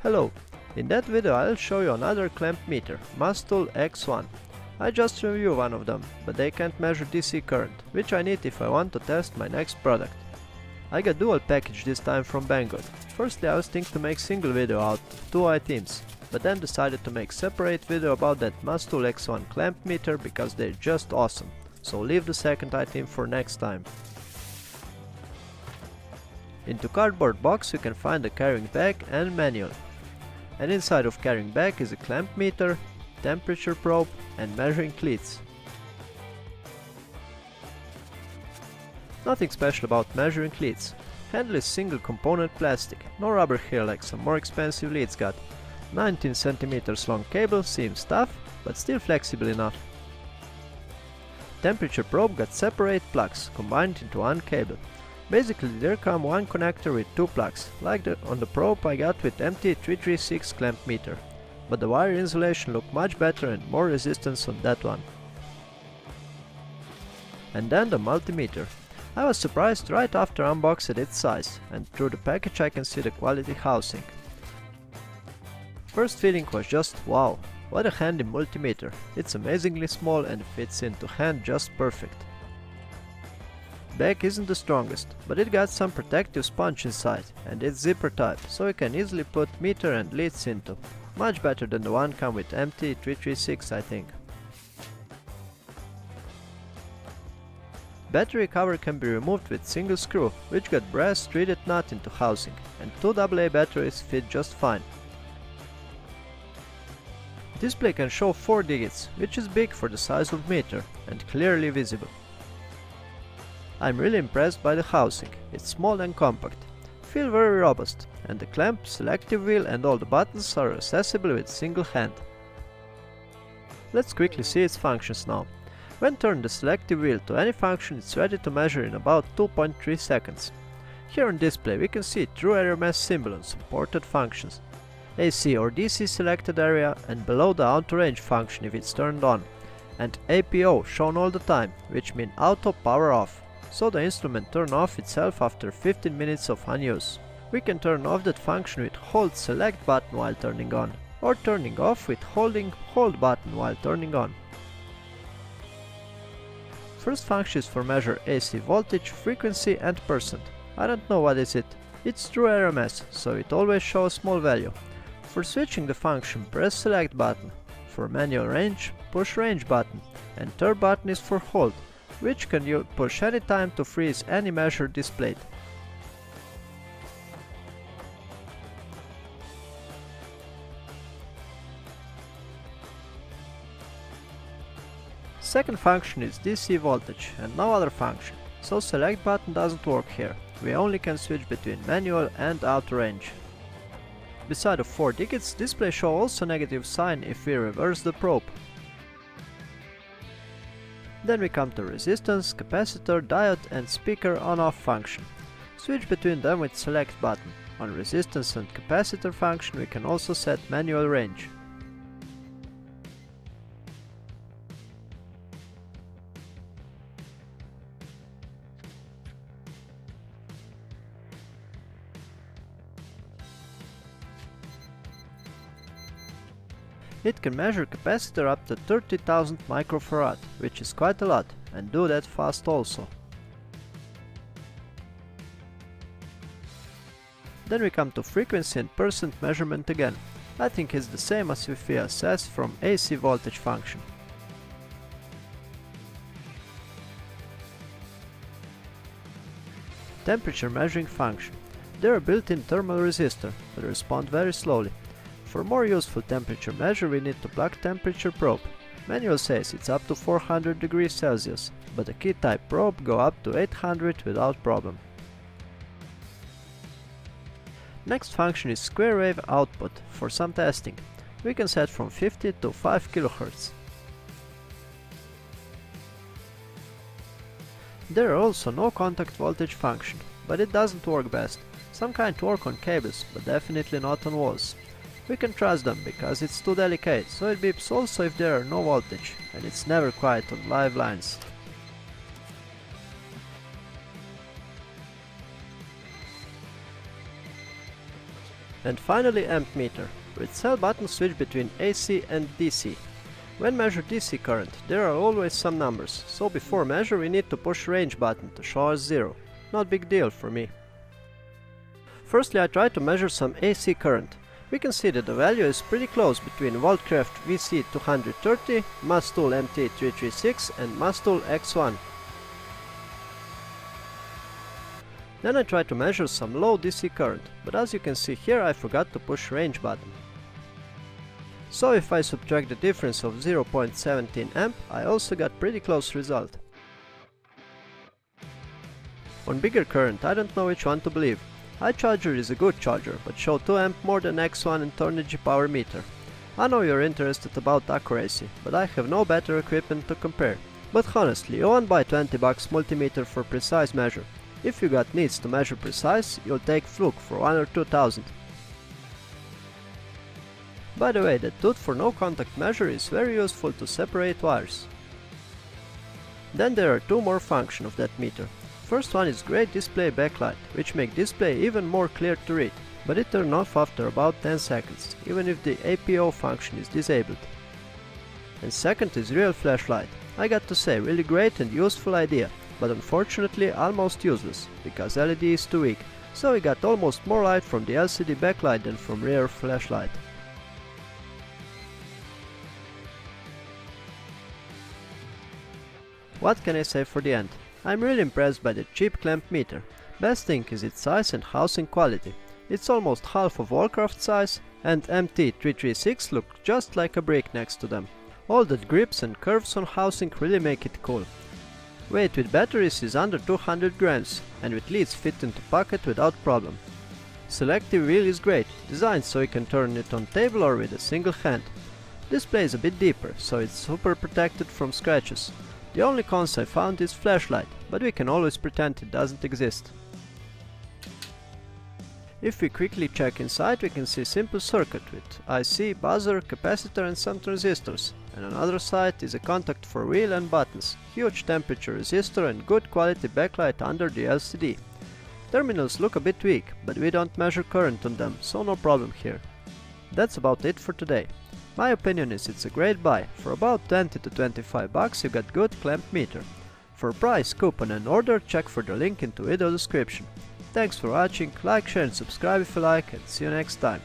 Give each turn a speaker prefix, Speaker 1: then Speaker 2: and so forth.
Speaker 1: Hello, in that video I'll show you another clamp meter, MUSTOOL X1. I just reviewed one of them, but they can't measure DC current, which I need if I want to test my next product. I got dual package this time from Banggood. Firstly I was thinking to make single video out of two items, but then decided to make separate video about that MUSTOOL X1 clamp meter because they're just awesome, so leave the second item for next time. Into cardboard box you can find the carrying bag and manual. And inside of carrying bag is a clamp meter, temperature probe and measuring cleats. Nothing special about measuring cleats. Handle is single component plastic, no rubber here like some more expensive leads got. 19 cm long cable seems tough, but still flexible enough. Temperature probe got separate plugs combined into one cable. Basically there come one connector with two plugs, like on the probe I got with MT336 clamp meter, but the wire insulation looked much better and more resistance on that one. And then the multimeter. I was surprised right after unboxed at its size, and through the package I can see the quality housing. First feeling was just wow, what a handy multimeter, it's amazingly small and fits into hand just perfect. Back isn't the strongest, but it got some protective sponge inside and it's zipper type, so you can easily put meter and leads into. Much better than the one come with MT336 I think. Battery cover can be removed with single screw, which got brass threaded nut into housing, and two AA batteries fit just fine. Display can show 4 digits, which is big for the size of meter and clearly visible. I'm really impressed by the housing, it's small and compact, feel very robust, and the clamp, selective wheel and all the buttons are accessible with single hand. Let's quickly see its functions now. When turn the selective wheel to any function it's ready to measure in about 2.3 seconds. Here on display we can see true RMS symbol on supported functions, AC or DC selected area and below the auto range function if it's turned on, and APO shown all the time, which means auto power off. So the instrument turn off itself after 15 minutes of unuse. We can turn off that function with hold select button while turning on, or turning off with holding hold button while turning on. First function is for measure AC voltage, frequency and percent. I don't know what is it. It's true RMS, so it always shows small value. For switching the function press select button. For manual range, push range button, and third button is for hold, which can you push any time to freeze any measure displayed. Second function is DC voltage and no other function, so select button doesn't work here, we only can switch between manual and auto range. Beside of 4 digits, display show also negative sign if we reverse the probe. Then we come to resistance, capacitor, diode and speaker on-off function. Switch between them with select button. On resistance and capacitor function we can also set manual range. It can measure capacitor up to 30,000 microfarad, which is quite a lot, and do that fast also. Then we come to frequency and percent measurement again. I think it's the same as if we assess from AC voltage function. Temperature measuring function. They are built-in thermal resistor, but respond very slowly. For more useful temperature measure we need to plug temperature probe. Manual says it's up to 400 degrees Celsius, but the key type probe go up to 800 without problem. Next function is square wave output for some testing. We can set from 50 to 5 kHz. There are also no contact voltage function, but it doesn't work best. Some kind work on cables, but definitely not on walls. We can trust them because it's too delicate, so it beeps also if there are no voltage, and it's never quiet on live lines. And finally amp meter. With cell buttons switch between AC and DC. When measure DC current, there are always some numbers, so before measure we need to push range button to show us 0. Not big deal for me. Firstly, I try to measure some AC current. We can see that the value is pretty close between Voltcraft VC230, Mustool MT336 and MUSTOOL X1. Then I try to measure some low DC current, but as you can see here I forgot to push range button. So if I subtract the difference of 0.17 amp, I also got pretty close result. On bigger current I don't know which one to believe. iCharger is a good charger, but show 2 amp more than X1 and Turnigy power meter. I know you're interested about accuracy, but I have no better equipment to compare. But honestly, you won't buy $20 multimeter for precise measure. If you got needs to measure precise, you'll take Fluke for 1 or 2,000. By the way, that tooth for no contact measure is very useful to separate wires. Then there are 2 more functions of that meter. First one is great display backlight, which make display even more clear to read, but it turns off after about 10 seconds, even if the APO function is disabled. And second is real flashlight. I got to say, really great and useful idea, but unfortunately almost useless, because LED is too weak, so we got almost more light from the LCD backlight than from rear flashlight. What can I say for the end? I'm really impressed by the cheap clamp meter. Best thing is its size and housing quality. It's almost half of Warcraft size, and MT336 look just like a brick next to them. All the grips and curves on housing really make it cool. Weight with batteries is under 200 grams, and with leads fit into pocket without problem. Selective wheel is great, designed so you can turn it on table or with a single hand. Display is a bit deeper, so it's super protected from scratches. The only cons I found is flashlight, but we can always pretend it doesn't exist. If we quickly check inside, we can see simple circuit with IC, buzzer, capacitor and some transistors. And on other side is a contact for wheel and buttons, huge temperature resistor and good quality backlight under the LCD. Terminals look a bit weak, but we don't measure current on them, so no problem here. That's about it for today. My opinion is it's a great buy. For about 20 to 25 bucks you got good clamp meter. For price, coupon and order, check for the link into video description. Thanks for watching, like, share and subscribe if you like, and see you next time.